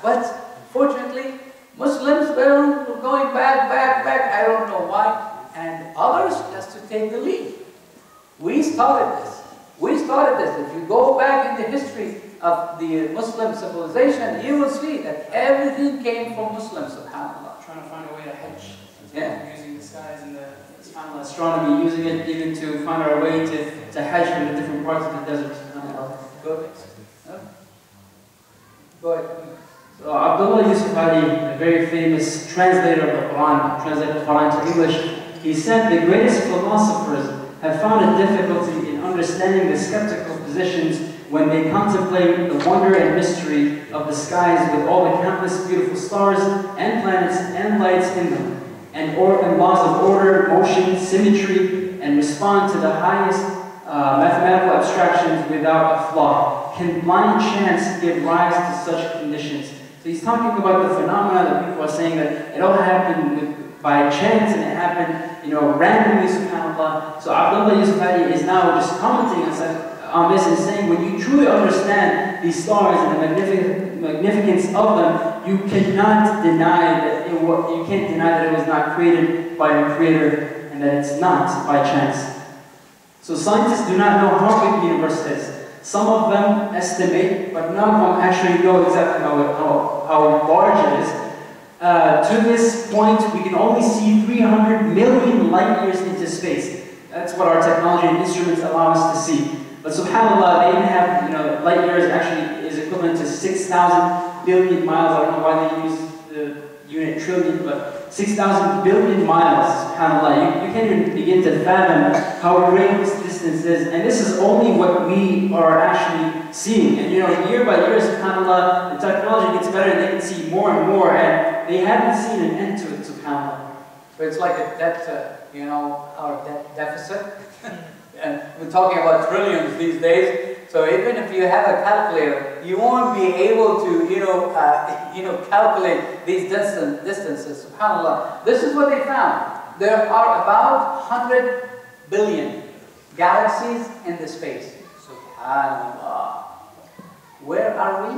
But fortunately, Muslims were going back. I don't know why. And others just to take the lead. We started this. If you go back in the history of the Muslim civilization, you will see that everything came from Muslims, subhanAllah. Trying to find a way to hedge. Yeah. Using the skies and the astronomy, using it even to find our way to hedge from the different parts of the desert, subhanAllah. Good. Good. So Abdullah Yusuf Ali, a very famous translator of the Quran, translated the Quran to English, he said the greatest philosophers have found a difficulty in understanding the skeptical positions when they contemplate the wonder and mystery of the skies with all the countless beautiful stars and planets and lights in them, and laws of order, motion, symmetry, and respond to the highest mathematical abstractions without a flaw. Can blind chance give rise to such conditions? So he's talking about the phenomena that people are saying that it all happened by chance and it happened, randomly, subhanAllah. So Abdullah Yusuf Ali is now just commenting on this and saying, when you truly understand these stars and the magnificence of them, you cannot deny that it was not created by a creator and that it's not by chance. So scientists do not know how big the universe is. Some of them estimate, but none of them actually know exactly how large it is. To this point, we can only see 300 million light years into space. That's what our technology and instruments allow us to see. But subhanAllah, they even have, light years actually is equivalent to 6,000 billion miles. I don't know why they use the unit trillion, but 6,000 billion miles, subhanAllah. You can't even begin to fathom how great this distance is. And this is only what we are actually seeing. And year by year, subhanAllah, the technology gets better and they can see more and more. And they haven't seen an end to it, subhanAllah. So it's like a debt, our debt deficit. And we're talking about trillions these days. So even if you have a calculator, you won't be able to, calculate these distances. SubhanAllah. This is what they found. There are about 100 billion galaxies in the space. SubhanAllah. Where are we?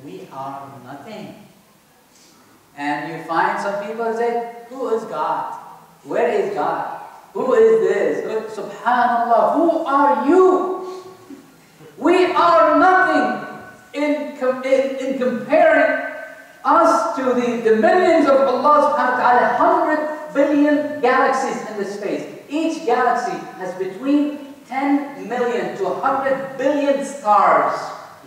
We are nothing. And you find some people say, who is God? Where is God? Who is this? Subhanallah, who are you? We are nothing in comparing us to the dominions of Allah subhanahu wa ta'ala. 100 billion galaxies in the space. Each galaxy has between 10 million to 100 billion stars.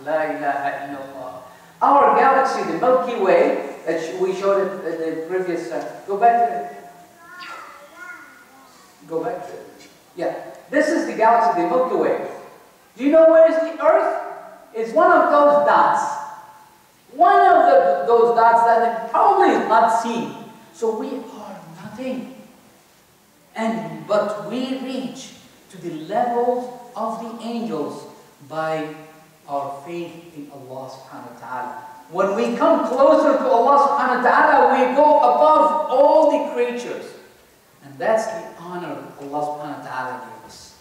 La ilaha illallah. Our galaxy, the Milky Way, that we showed it in the previous, go back to it. Go back to it. Yeah. This is the galaxy, the Milky Way. Do you know where is the Earth? It's one of those dots. One of those dots that probably is not seen. So we are nothing. But we reach to the levels of the angels by our faith in Allah subhanahu wa ta'ala. When we come closer to Allah subhanahu wa ta'ala, we go above all the creatures. And that's the honor Allah subhanahu wa ta'ala gave us.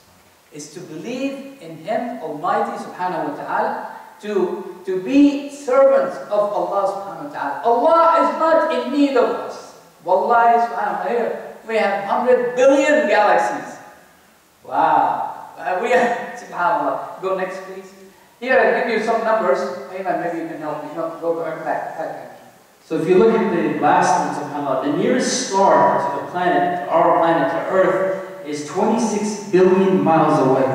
Is to believe in Him Almighty subhanahu wa ta'ala, to be servants of Allah subhanahu wa ta'ala. Allah is not in need of us. Wallahi subhanahu wa ta'ala, we have 100 billion galaxies. Wow. We have, subhanAllah. Go next please. Here I give you some numbers. Ayman, maybe you can help me. No, go back. So if you look at the last one, subhanAllah, the nearest star to the planet, to our planet, to Earth, is 26 billion miles away.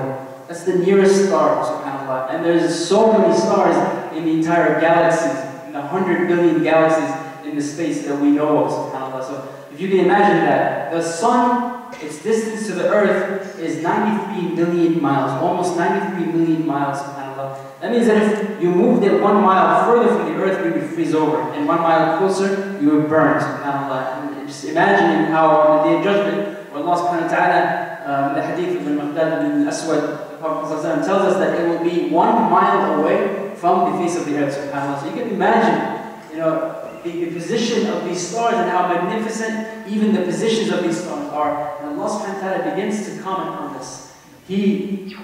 That's the nearest star, subhanAllah. And there's so many stars in the entire galaxies, in the 100 billion galaxies in the space that we know of, subhanAllah. So if you can imagine that, the sun, its distance to the Earth is 93 million miles, almost 93 million miles, subhanAllah. That means that if you moved it 1 mile further from the Earth, you would freeze over. And 1 mile closer, you would burn, subhanAllah. And just imagining how on the Day of Judgment, where Allah subhanahu wa ta'ala, the hadith of al-Maqdad ibn Aswad, the Prophet tells us that it will be 1 mile away from the face of the Earth, subhanAllah. So you can imagine, the position of these stars and how magnificent even the positions of these stars are. And Allah subhanahu wa ta'ala begins to comment on this. He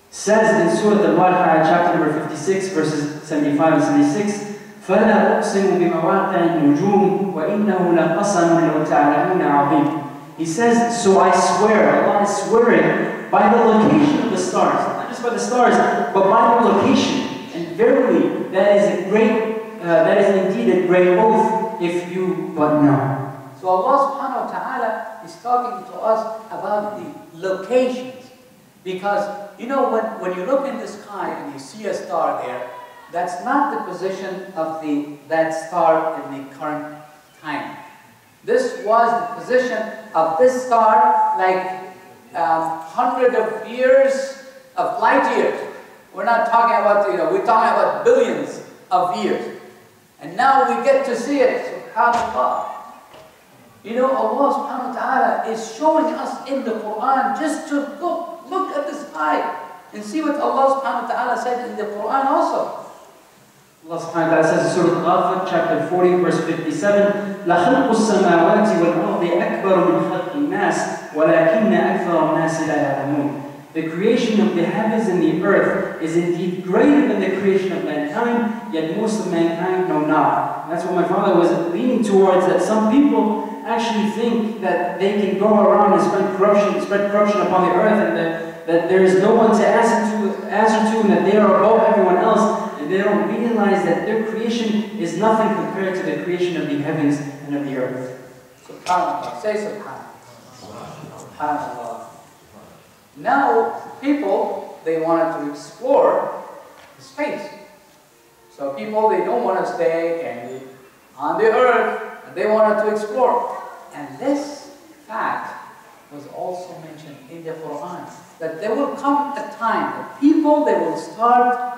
says in Surah Al-Waqi'ah, chapter number 56, verses 75 and 76, فلا أقسم بمواقع النجوم وإنه لقسم لو تعلمون عظيم. He says, so I swear, Allah is swearing by the location of the stars, not just by the stars, but by the location. And verily, that is indeed a great oath if you but know. So Allah subhanahu wa ta'ala is talking to us about the locations. Because, you know, when you look in the sky and you see a star there, that's not the position of that star in the current time. This was the position of this star like hundreds of years of light years. We're not talking about, we're talking about billions of years. And now we get to see it, subhanAllah. Allah subhanahu wa ta'ala is showing us in the Quran just to look at the sky and see what Allah subhanahu wa ta'ala said in the Quran also. Allah subhanahu wa ta'ala says in Surah Al-Ghafir, chapter 40, verse 57, لَخَلْقُ السَّمَاوَاتِ وَالْأَرْضِ أَكْبَرُ مِنْ خَلْقِ النَّاسِ وَلَكِنَّ أَكْثَرَ النَّاسِ لَا يَعْلَمُونَ. The creation of the heavens and the earth is indeed greater than the creation of mankind, yet most of mankind know not. And that's what my father was leaning towards, that some people actually think that they can go around and spread corruption upon the earth, and that there is no one to answer to, and that they are above everyone else. They don't realize that their creation is nothing compared to the creation of the heavens and of the earth. SubhanAllah. Say SubhanAllah. SubhanAllah. Now, people, they wanted to explore space. So people, they don't want to stay on the earth, and they wanted to explore. And this fact was also mentioned in the Quran, that there will come a time that people, they will start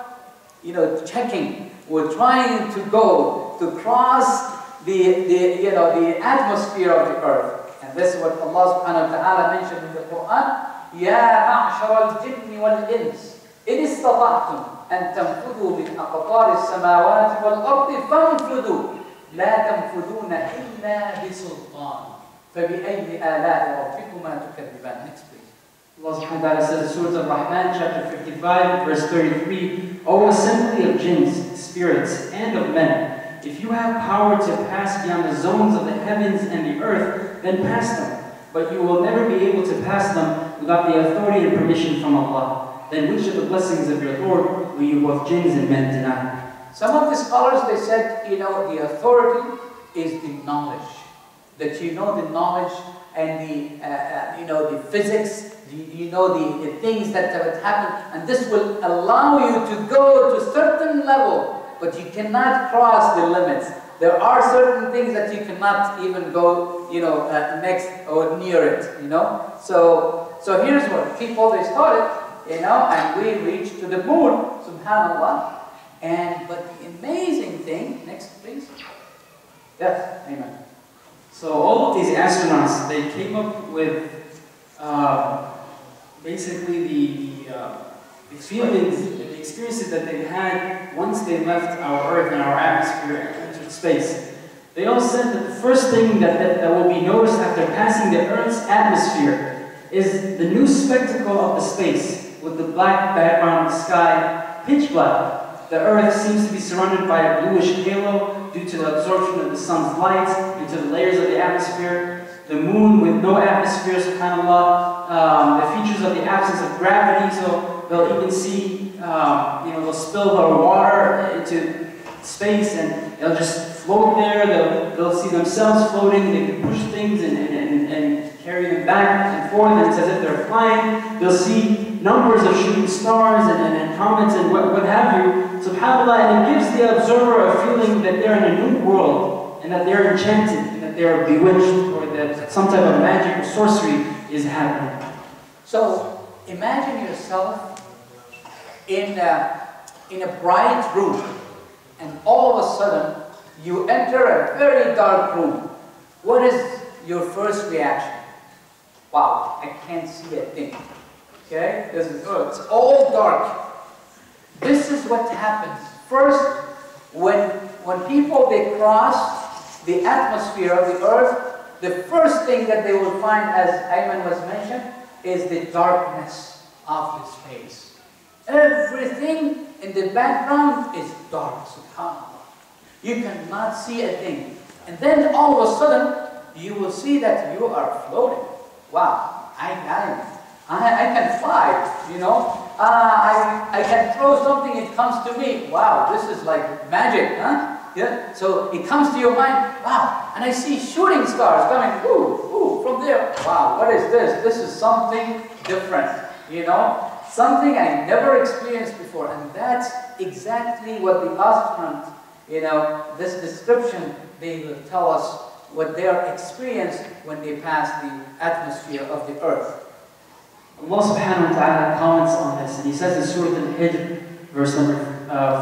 checking, we're trying to go to cross the atmosphere of the earth. And this is what Allah subhanahu wa ta'ala mentioned in the Quran. يا معشر الجن والإنس إن استطعتم أن تنفذوا من أقطار السماوات والأرض فانفذوا لا تنفذون إلا بسلطان فبأي آلاء ربكما تكذبان. Next please. Allah subhanahu wa ta'ala says in Surah Al-Rahman, chapter 55, verse 33, O assembly of jinns, spirits, and of men, if you have power to pass beyond the zones of the heavens and the earth, then pass them. But you will never be able to pass them without the authority and permission from Allah. Then which of the blessings of your Lord will you both jinns and men deny? Some of the scholars, they said, the authority is the knowledge. That you know the knowledge and the physics, the things that have happened, and this will allow you to go to a certain level, but you cannot cross the limits. There are certain things that you cannot even go, next or near it, So here's what people, they started, and we reached to the moon, subhanAllah. But the amazing thing, next please. Yes, Ayman. So all of these astronauts, they came up with basically the feelings and the experiences that they had once they left our Earth and our atmosphere and entered space. They all said that the first thing that will be noticed after passing the Earth's atmosphere is the new spectacle of the space, with the black background of the sky, pitch black. The Earth seems to be surrounded by a bluish halo due to the absorption of the sun's light into the layers of the atmosphere. The moon with no atmosphere, subhanAllah. The features of the absence of gravity, so they'll even see, they'll spill their water into space and they'll just float there. They'll see themselves floating. They can push things and carry them back and forth, and it's as if they're flying. They'll see numbers of shooting stars and comets and what have you, subhanAllah, and it gives the observer a feeling that they're in a new world, and that they're enchanted, and that they're bewitched, or that some type of magic or sorcery is happening. So, imagine yourself in a bright room, and all of a sudden, you enter a very dark room. What is your first reaction? Wow, I can't see a thing. Okay? It's all dark. This is what happens. First, when people, they cross the atmosphere of the earth, the first thing that they will find, as Ayman was mentioned, is the darkness of the space. Everything in the background is dark, subhanAllah. You cannot see a thing. And then all of a sudden, you will see that you are floating. Wow, I can fly, you know. I can throw something, it comes to me. Wow, this is like magic, huh? Yeah. So it comes to your mind, wow, and I see shooting stars coming, from there. Wow, what is this? This is something different, you know, something I never experienced before. And that's exactly what the astronaut, you know, this description, they will tell us what their experience when they pass the atmosphere of the earth. Allah subhanahu wa ta'ala comments on this, and He says in Surah Al-Hijr, verse number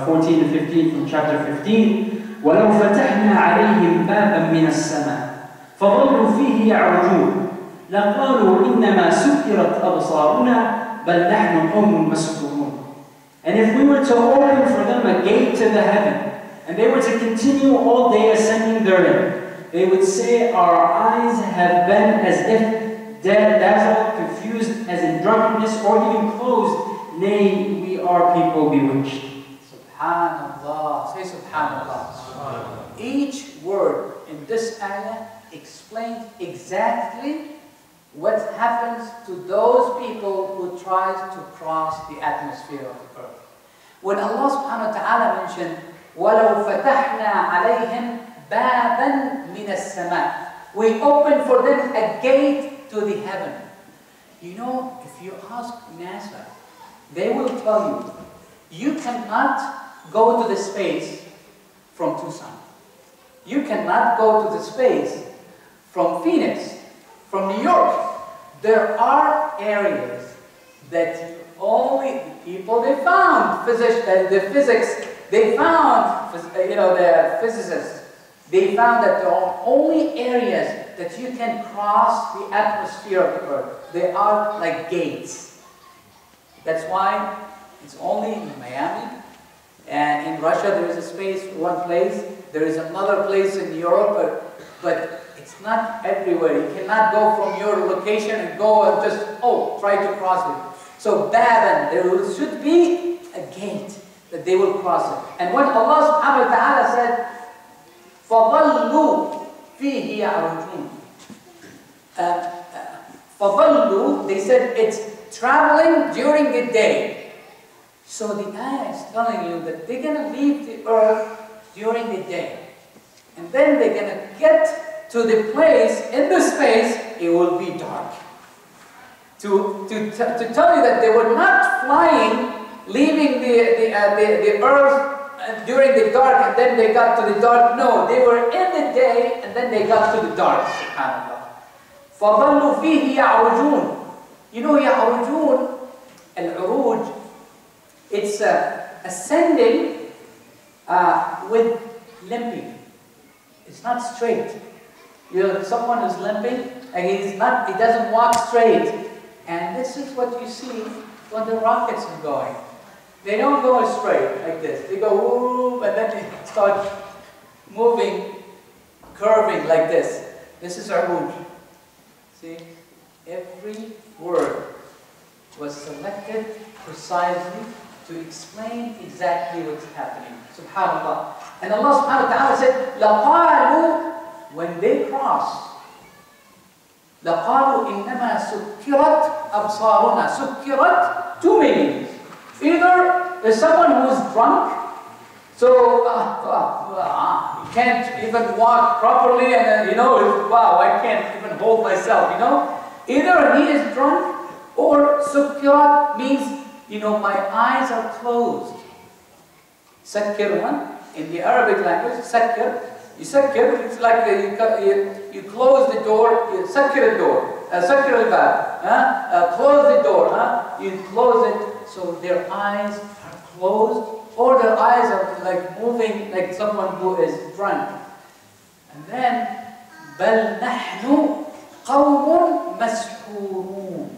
14 to 15 from chapter 15, وَلَوْ فَتَحْنَا عَلَيْهِمْ بَابًا مِنَ السَّمَاءِ فَظَلُّوا فِيهِ يَعْرُجُونَ لَقَالُوا إِنَّمَا سُكِّرَتْ أَبْصَارُنَا بَلْ نَحْنُ قَوْمٌ مَسْحُورُونَ. And if we were to open for them a gate to the heaven, and they were to continue all day ascending therein, they would say, our eyes have been as if dead, dazzled, confused, as in drunkenness, or even closed. Nay, we are people bewitched. Subhanallah. Say Subhanallah. Each word in this ayah explains exactly what happens to those people who try to cross the atmosphere of the earth. When Allah subhanahu wa ta'ala mentioned, وَلَوْ فَتَحْنَا عَلَيْهِمْ بَابًا مِنَ السَّمَاءِ, we open for them a gate to the heaven. You know, if you ask NASA, they will tell you, you cannot go to the space from Tucson. You cannot go to the space from Phoenix, from New York. There are areas that only people they found, the physics, they found, you know, the physicists, they found that there are only areas that you can cross the atmosphere of the earth. They are like gates. That's why it's only in Miami, and in Russia there is a space, one place. There is another place in Europe, but it's not everywhere. You cannot go from your location and go and just, try to cross it. So Baban, there should be a gate that they will cross it. And when Allah subhanahu wa ta'ala said, فَظَلُّوا فِيهِ يَعْرُجُونَ, فَظَلُّوا, they said it's traveling during the day. So the ayah is telling you that they're going to leave the earth during the day. And then they're going to get to the place, in the space, it will be dark. To tell you that they were not flying, leaving the earth during the dark and then they got to the dark. No, they were in the day and then they got to the dark. SubhanAllah. فَظَلُّوا فِيهِ يَعْرُجُونَ. You know, يَعْرُجُونَ, al-uruj, it's ascending with limping. It's not straight. You know, someone is limping and he doesn't walk straight. And this is what you see when the rockets are going. They don't go straight like this. They go whoop, and then they start moving, curving like this. This is our uruj. See, every word was selected precisely to explain exactly what's happening. SubhanAllah. And Allah subhanahu wa ta'ala said, لَقَالُوا, when they cross, لَقَالُوا إِنَّمَا سُكِّرَتْ أَبْصَارُنَا. Sukkirat, two meanings. Either there's someone who's drunk, so he can't even walk properly, and wow, I can't even hold myself, Either he is drunk, or sukkirat means, my eyes are closed. Sakkir, in the Arabic language, sakkir, it's like you close the door, you sakkir the door, sakkir al-bab, close the door, you close it, so their eyes are closed, or their eyes are like moving like someone who is drunk. And then, بَلْ نَحْنُ قَوْمٌ مَسْحُورُونَ.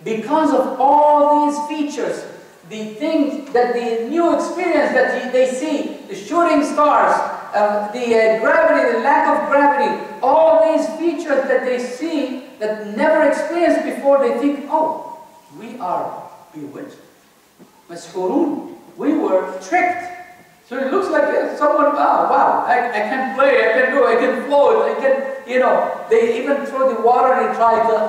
Because of all these features, the things that the new experience that they see, the shooting stars, the gravity, the lack of gravity, all these features that they see that never experienced before, they think, we are bewitched. Mashhurun. We were tricked. So it looks like someone, wow, I can play, I can do, I can float, I can, they even throw the water and try to,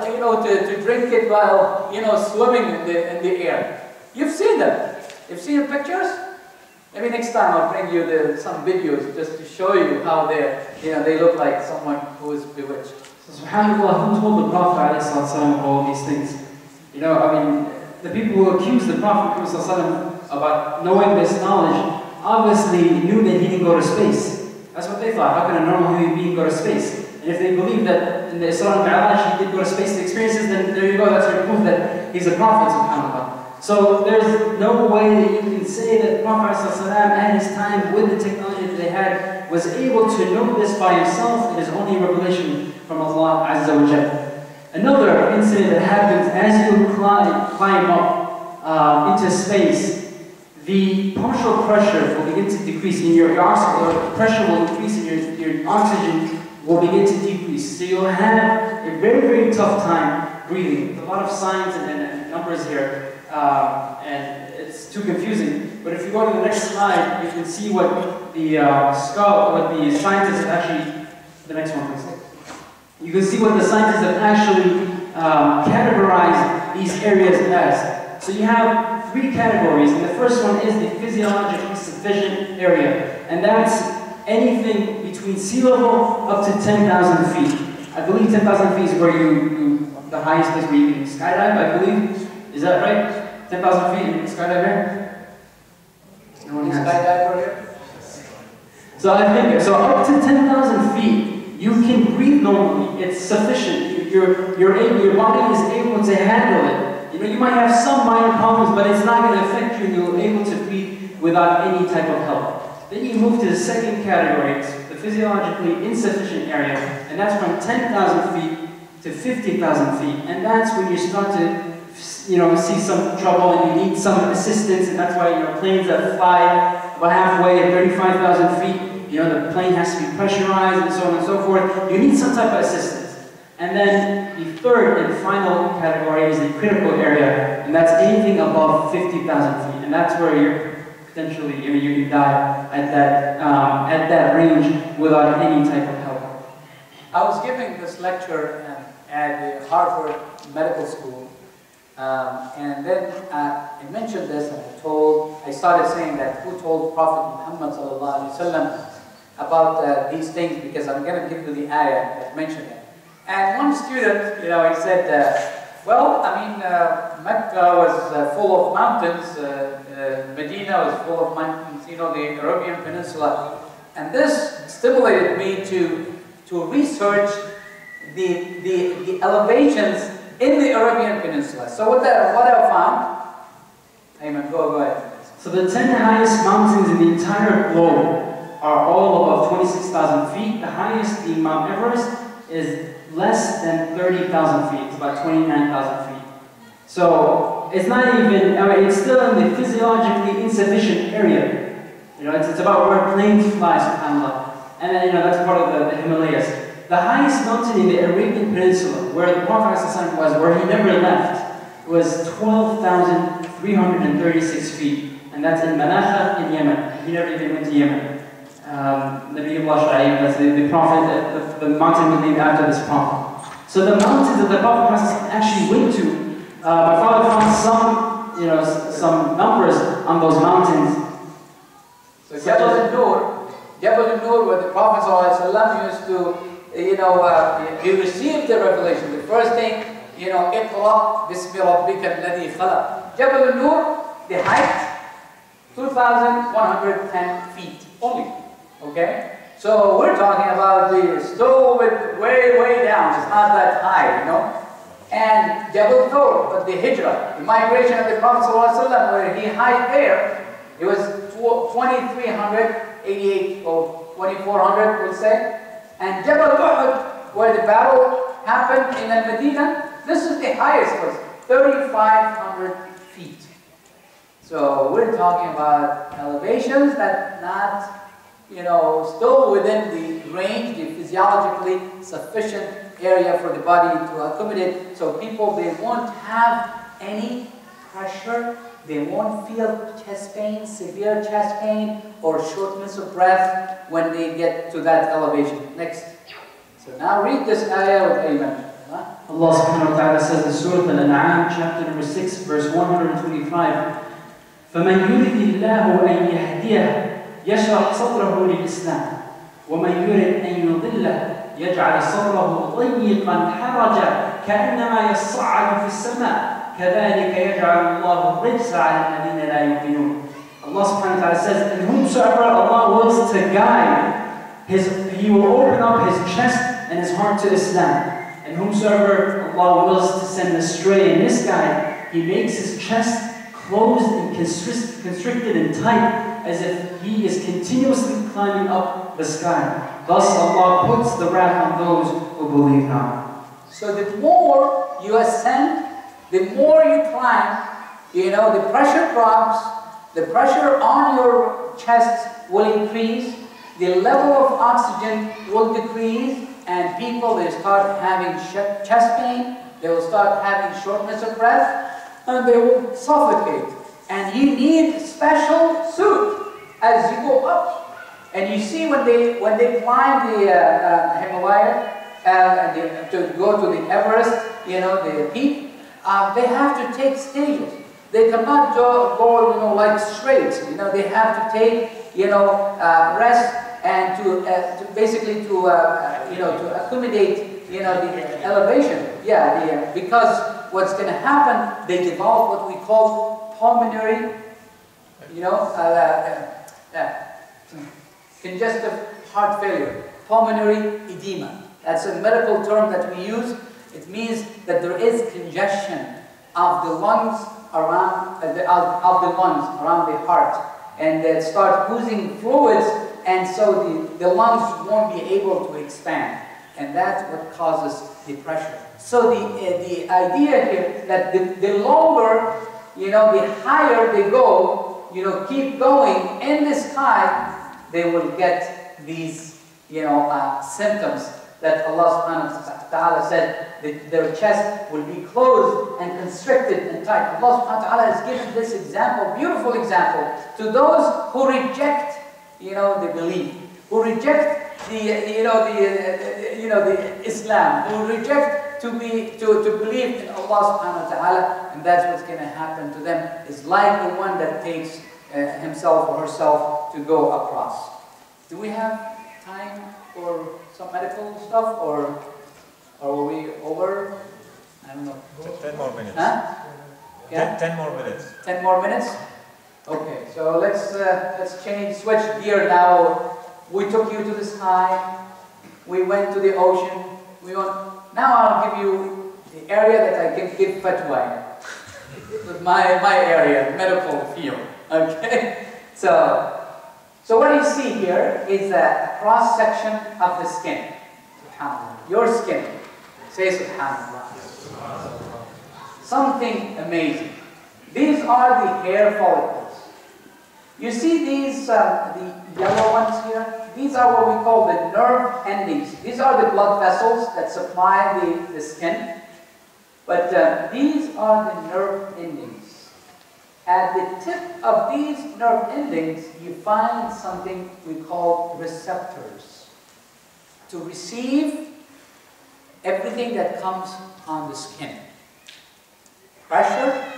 to drink it while, swimming in the air. You've seen them. You've seen the pictures? Maybe next time I'll bring you some videos just to show you how they look like someone who is bewitched. So subhanAllah, who told the Prophet ﷺ all these things? The people who accused the Prophet ﷺ about knowing this knowledge obviously knew that he didn't go to space. That's what they thought. How can a normal human being go to space? And if they believe that in the Isra and Mi'raj he did go to space to experiences, then there you go, that's your proof that he's a prophet, subhanAllah. So there's no way that you can say that the Prophet ﷺ at his time, with the technology that they had, was able to know this by himself. It is only a revelation from Allah Azza wa Jalla. Another incident that happens as you climb up into space, the partial pressure will begin to decrease in your oxygen, pressure will increase in your oxygen will begin to decrease. So you'll have a very, very tough time breathing. There's a lot of signs and numbers here, and it's too confusing. But if you go to the next slide, you can see what the scientists have actually, the next one please. You can see what the scientists have actually categorized these areas as. So you have 3 categories, and the first one is the physiologically sufficient area, and that's anything between sea level up to 10,000 feet. I believe 10,000 feet is where the highest place where you can skydive, I believe. Is that right? 10,000 feet, you can skydive here? Anyone skydive here? So I think, so up to 10,000 feet, you can breathe normally. It's sufficient. Your body is able to handle it. You might have some minor problems, but it's not going to affect you, and you're able to breathe without any type of help. Then you move to the second category, it's the physiologically insufficient area, and that's from 10,000 feet to 50,000 feet. And that's when you start to see some trouble and you need some assistance, and that's why planes that fly about halfway at 35,000 feet, the plane has to be pressurized and so on and so forth. You need some type of assistance. And then the third and final category is the critical area, and that's anything above 50,000 feet, and that's where you're potentially, you can die at that range without any type of help. I was giving this lecture at the Harvard Medical School, and then I mentioned this, and I started saying that who told Prophet Muhammad ﷺ about these things, because I'm going to give you the ayah that mentioned it. And one student, he said, Mecca was full of mountains, Medina was full of mountains, the Arabian Peninsula. And this stimulated me to research the elevations in the Arabian Peninsula. So what I found, Ayman, go ahead. So the 10 highest mountains in the entire globe are all above 26,000 feet. The highest, the Mount Everest, is less than 30,000 feet. It's about 29,000 feet. So it's not even, it's still in the physiologically insufficient area. It's about where planes fly, subhanAllah. And then, that's part of the Himalayas. The highest mountain in the Arabian Peninsula, where the Prophet ﷺ was, where he never left, was 12,336 feet. And that's in Manakha in Yemen. He never even went to Yemen. Nabi Allah Shabib, that's the Prophet, the mountain named after this Prophet. So the mountains that the Prophet actually went to, my father found some numbers on those mountains. So Jabal al-Nur, where the Prophet ﷺ used to, he received the revelation. The first thing, Iqra bismi rabbika alladhi khalaq. Jabal al-Nur, the height, 2,110 feet only. Okay? So we're talking about still way down. It's not that high, And Jabal Thawr, but the hijrah, the migration of the Prophet ﷺ, where he hiked there, it was 2,388 or 2,400, we'll say. And Jabal Uhud, where the battle happened in Medina, this is the highest, was 3,500 feet. So we're talking about elevations that not, still within the range, the physiologically sufficient area for the body to accommodate. So people, they won't have any pressure they won't feel chest pain, severe chest pain, or shortness of breath when they get to that elevation. Next. So now read this ayah with Ayman. Allah subhanahu wa ta'ala says in Surah Al-An'am, chapter number 6, verse 125, فَمَنْ يُرِدِ اللَّهُ أَنْ يَهْدِيَهُ يَشْرَحْ صَدْرَهُ لِلْإِسْلَامِ وَمَنْ يُرِدْ أَنْ يُضِلَّهُ يَجْعَلْ صَدْرَهُ ضَيِّقًا حَرَجًا كَأَنَّمَا يَصَّعَّدُ فِي السَّمَاءِ كَذَلِكَ يَجْعَلُ اللَّهُ الرِّجْسَ عَلَى الَّذِينَ لَا يُؤْمِنُونَ. Allah subhanahu wa ta'ala says, and whomsoever Allah wills to guide, He will open up his chest and his heart to Islam. And whomsoever Allah wills to send astray in this guy, He makes his chest closed and constricted and tight, as if he is continuously climbing up the sky. Thus Allah puts the wrath on those who believe not. So the more you ascend, the more you climb, the pressure drops, the pressure on your chest will increase, the level of oxygen will decrease, and people, they start having chest pain, they will start having shortness of breath, and they will suffocate. And you need a special suit as you go up. And you see when they climb the Himalaya, to go to the Everest, the peak, they have to take stages. They cannot go like straight. They have to take, rest and to basically to accommodate, the elevation. Yeah, because what's going to happen, they develop what we call pulmonary, congestive heart failure, pulmonary edema. That's a medical term that we use. It means that there is congestion of the lungs around the heart, and they start losing fluids, and so the lungs won't be able to expand, and that's what causes the pressure. So the idea here that the longer, the higher they go, keep going in the sky, they will get these, symptoms that Allah subhanahu wa ta'ala said that their chest will be closed and constricted and tight. Allah subhanahu wa ta'ala has given this example, beautiful example, to those who reject, the belief, who reject the Islam, who reject to believe in Allah subhanahu wa ta'ala, and that's what's going to happen to them. Is like the one that takes himself or herself to go across. Do we have time for some medical stuff, or are we over? I don't know. 10 more minutes. Huh? Yeah? 10 more minutes. 10 more minutes? Okay, so let's switch gear now. We took you to the sky. We went to the ocean. Now I'll give you the area that I can give fatwa. With my area, medical field. Okay? So what you see here is a cross-section of the skin. SubhanAllah. Your skin. Say SubhanAllah. Something amazing. These are the hair follicles. You see these, the yellow ones here? These are what we call the nerve endings. These are the blood vessels that supply the skin. But these are the nerve endings. At the tip of these nerve endings, you find something we call receptors to receive everything that comes on the skin. Pressure,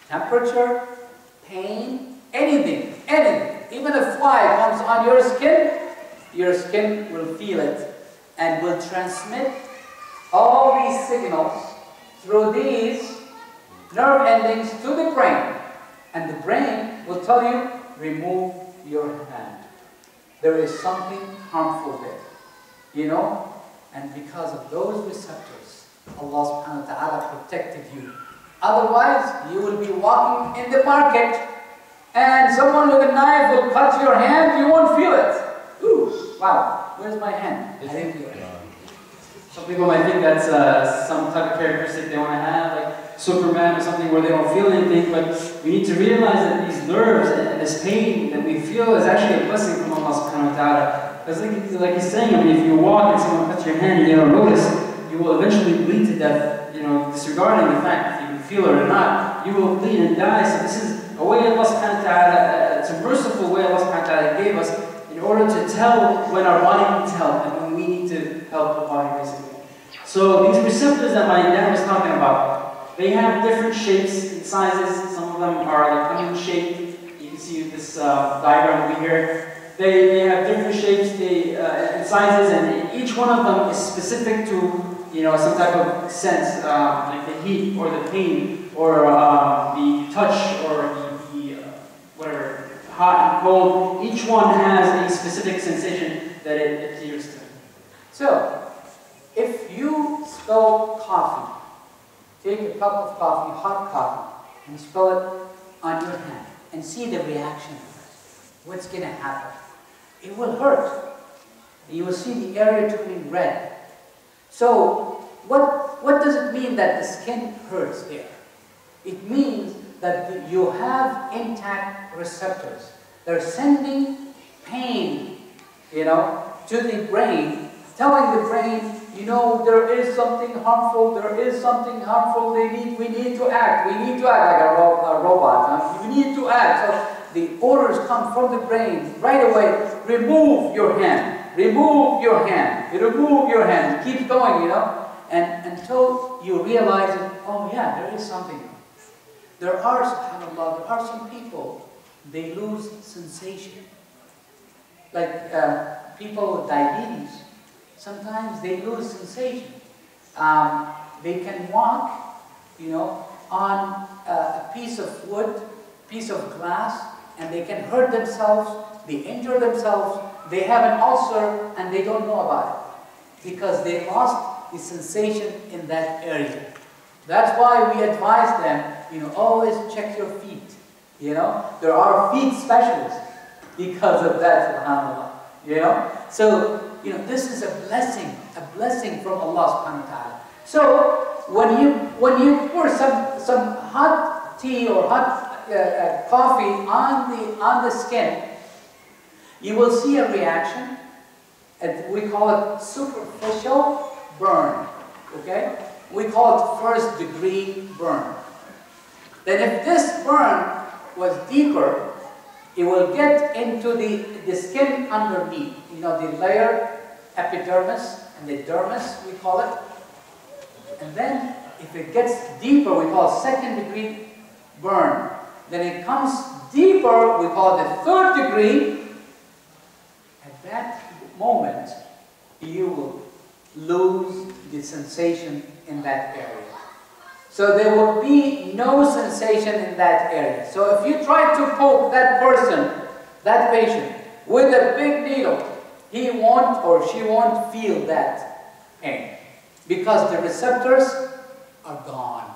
temperature, pain, anything. Even a fly comes on your skin will feel it and will transmit all these signals through these nerve endings to the brain, and the brain will tell you, remove your hand. There is something harmful there, and because of those receptors, Allah subhanahu wa ta'ala protected you. Otherwise, you will be walking in the market, and someone with a knife will cut your hand, you won't feel it. Ooh, wow, where's my hand? I didn't feel it. Some people might think that's some type of characteristic they want to have, like Superman or something where they don't feel anything, but we need to realize that these nerves and this pain that we feel is actually a blessing from Allah subhanahu wa ta'ala. Because like he's saying, if you walk and someone cuts your hand and you don't notice, you will eventually bleed to death, disregarding the fact if you can feel it or not. you will bleed and die. So this is a way Allah subhanahu wa ta'ala, it's a merciful way Allah subhanahu wa ta'ala gave us in order to tell when our body needs help and when we need to help the body, basically. So these receptors that my dad was talking about, they have different shapes and sizes. Some of them are like onion shaped. You can see this diagram over here. They have different shapes and sizes, and each one of them is specific to some type of sense, like the heat or the pain or the touch or the whatever, hot and cold. Each one has a specific sensation that it adheres to. So, if you spill coffee, take a cup of coffee, hot coffee, and spill it on your hand and see the reaction. What's going to happen? It will hurt. You will see the area turning red. So, what does it mean that the skin hurts there? It means that you have intact receptors. They're sending pain, to the brain, telling the brain, there is something harmful, we need to act like a robot. We need to act. So the orders come from the brain right away. Remove your hand. Remove your hand. Remove your hand. It keeps going, and until you realize that, oh yeah, there is something. There are, subhanAllah, there are some people, they lose sensation. Like people with diabetes, sometimes they lose sensation. They can walk, on a piece of wood, piece of glass, and they can hurt themselves, they injure themselves, they have an ulcer, and they don't know about it because they lost the sensation in that area. That's why we advise them, always check your feet. There are feet specialists because of that, subhanAllah. So, this is a blessing from Allah subhanahu wa ta'ala. So, when you pour some hot tea or hot coffee on the skin, you will see a reaction, and we call it superficial burn, okay? We call it first degree burn. Then if this burn was deeper, it will get into the skin underneath, the layer, epidermis, and the dermis, we call it. And then if it gets deeper, we call it second degree burn. Then it comes deeper, we call it the third degree. At that moment, you will lose the sensation in that area. So there will be no sensation in that area. So if you try to poke that person, that patient, with a big needle, he won't or she won't feel that pain because the receptors are gone.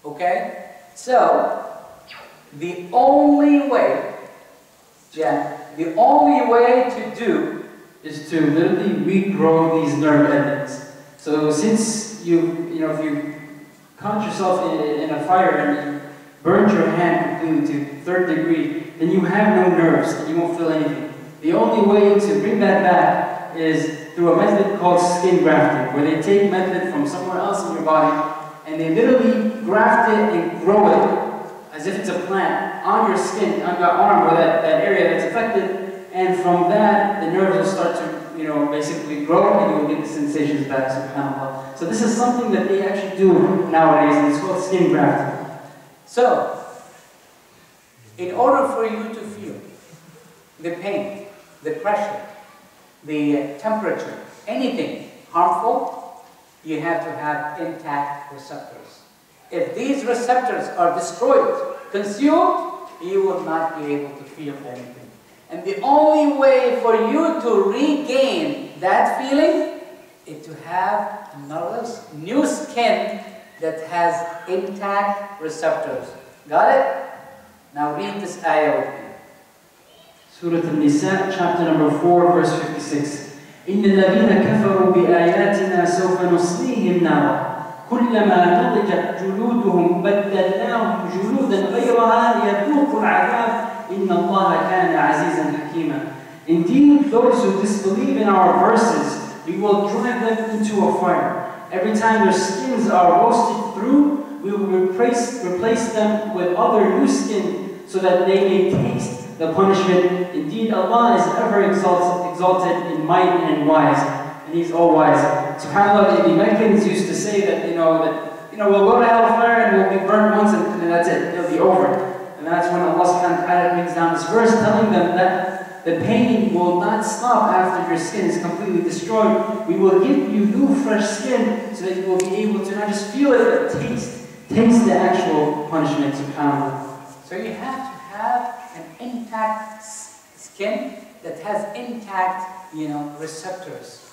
Okay? So, the only way to do is to literally regrow these nerve endings. So since if you caught yourself in a fire and you burned your hand completely to third degree, then you have no nerves and you won't feel anything. The only way to bring that back is through a method called skin grafting, where they take method from somewhere else in your body and they literally graft it and grow it as if it's a plant on your skin, on your arm, or that area that's affected, and from that the nerves will start to basically grow and you will get the sensations back, subhanAllah. So this is something that they actually do nowadays, and it's called skin grafting. So, in order for you to feel the pain, the pressure, the temperature, anything harmful, you have to have intact receptors. If these receptors are destroyed, consumed, you will not be able to feel anything. And the only way for you to regain that feeling is to have new skin that has intact receptors. Got it? Now read this ayah with me. Surah Al-Nisa, chapter number 4, verse 56. إِنَّ الَّذِينَ كَفَرُوا بِآيَاتِنَا سَوْفَ نُصْلِيهِمْ نَارًا كُلَّمَا نَضِجَتْ جُلُودُهُمْ بَدَّلْنَاهُمْ جُلُودًا غَيْرَهَا لِيَذُوقُوا الْعَذَابَ إِنَّ اللَّهَ كَانَ عَزِيزًا حَكِيمًا. Indeed, those who disbelieve in our verses, we will drive them into a fire. Every time their skins are roasted through, we will replace them with other new skin so that they may taste the punishment. Indeed, Allah is ever exalted in might and wise, and He's all wise. SubhanAllah, the Meccans used to say that, we'll go to hellfire and we'll be burned once and then that's it, it'll be over. And that's when Allah subhanahu wa ta'ala brings down this verse telling them that the pain will not stop after your skin is completely destroyed. We will give you new fresh skin so that you will be able to not just feel it, but taste the actual punishment, subhanAllah. So you have to have an intact skin that has intact, receptors.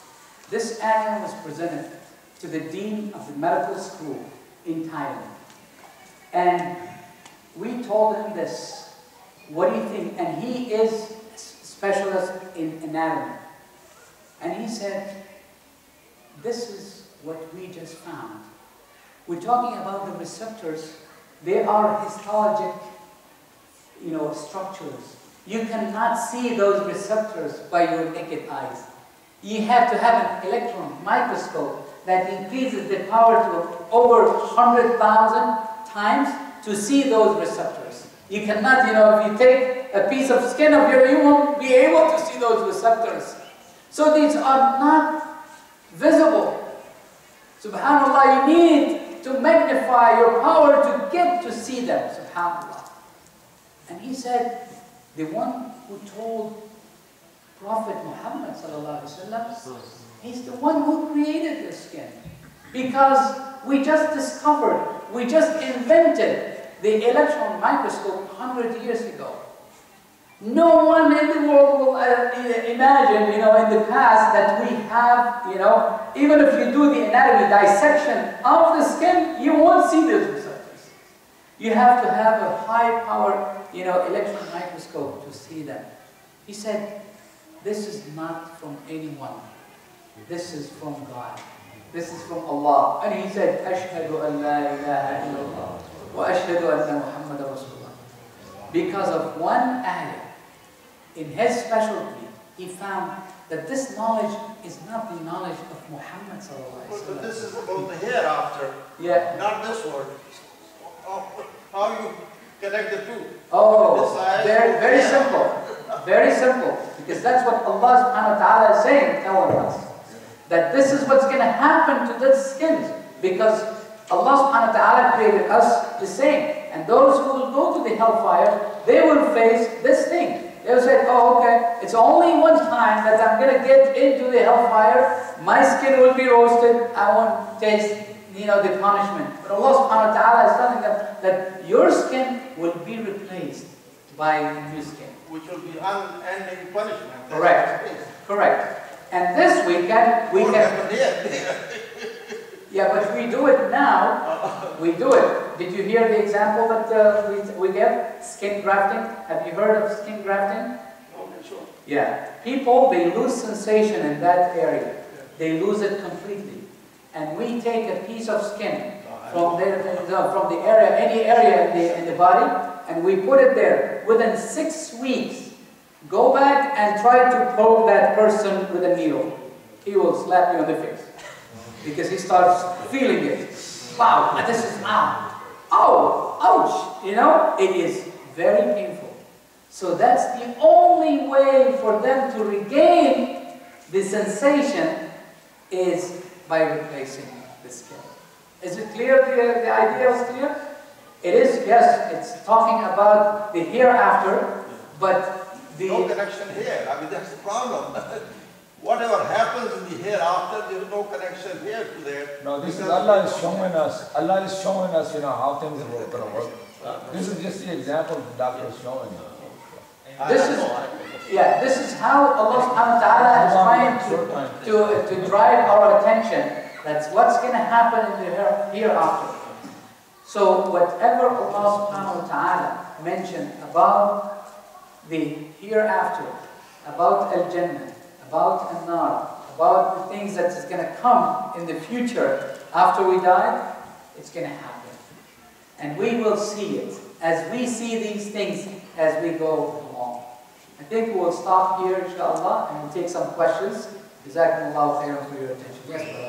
This ayah was presented to the dean of the medical school in Thailand. And we told him this. What do you think? And he is a specialist in anatomy. And he said, this is what we just found. We're talking about the receptors. They are histologic, structures. You cannot see those receptors by your naked eyes. You have to have an electron microscope that increases the power to over 100,000 times to see those receptors. You cannot, if you take a piece of skin of yours, you won't be able to see those receptors. So these are not visible. SubhanAllah, you need to magnify your power to get to see them, SubhanAllah. And he said, the one who told Prophet Muhammad sallallahu alaihi wasallam, he's the one who created the skin. Because we just discovered, we just invented the electron microscope 100 years ago. No one in the world will imagine, in the past that we have, even if you do the anatomy dissection of the skin, you won't see those receptors. You have to have a high power, electron microscope to see them. He said, this is not from anyone. This is from God. This is from Allah. And he said, Ashhadu an la ilaha illallah wa ashhadu anna Muhammadan Rasulullah. Because of one ayah, in his specialty, he found that this knowledge is not the knowledge of Muhammad sallallahu alaihi wasallam. But this is about the hereafter, not this world. How you connect the two? Oh, very simple. Very simple. Because that's what Allah subhanahu wa ta'ala is saying, telling us. That this is what's going to happen to the skins. Because Allah subhanahu wa ta'ala created us the same. And those who will go to the hellfire, they will face this thing. They will say, oh, okay, it's only one time that I'm going to get into the hellfire. My skin will be roasted. I won't taste, the punishment. But Allah subhanahu wa ta'ala is telling them that your skin will be replaced by new skin. Which will be unending punishment. Correct. Correct. And this we can yeah, but we do it now. We do it. Did you hear the example that we gave? Skin grafting. Have you heard of skin grafting? Okay, sure. Yeah. People, they lose sensation in that area. They lose it completely. And we take a piece of skin from the area, any area in the body, and we put it there. Within 6 weeks, go back and try to poke that person with a needle. He will slap you on the face. Because he starts feeling it. Wow, this is ouch. It is very painful. So that's the only way for them to regain the sensation is by replacing the skin. Is it clear? The idea is clear? It is, yes, it's talking about the hereafter, but the... No connection here. I mean, that's the problem. Whatever happens in the hereafter, there is no connection here to there. No, this is Allah is showing us. Allah is showing us, how things are going to work. This is just the example the doctor is showing you. This is how Allah subhanahu wa ta'ala is trying to drive our attention. That's what's going to happen in the hereafter. So whatever Allah subhanahu wa ta'ala mentioned about the hereafter, about Al-Jannah, about An-Nar, about the things that is going to come in the future after we die, it's going to happen. And we will see it as we see these things as we go along. I think we'll stop here, inshallah, and we'll take some questions. Jazakumullahu khairan for your attention. Yes, brother.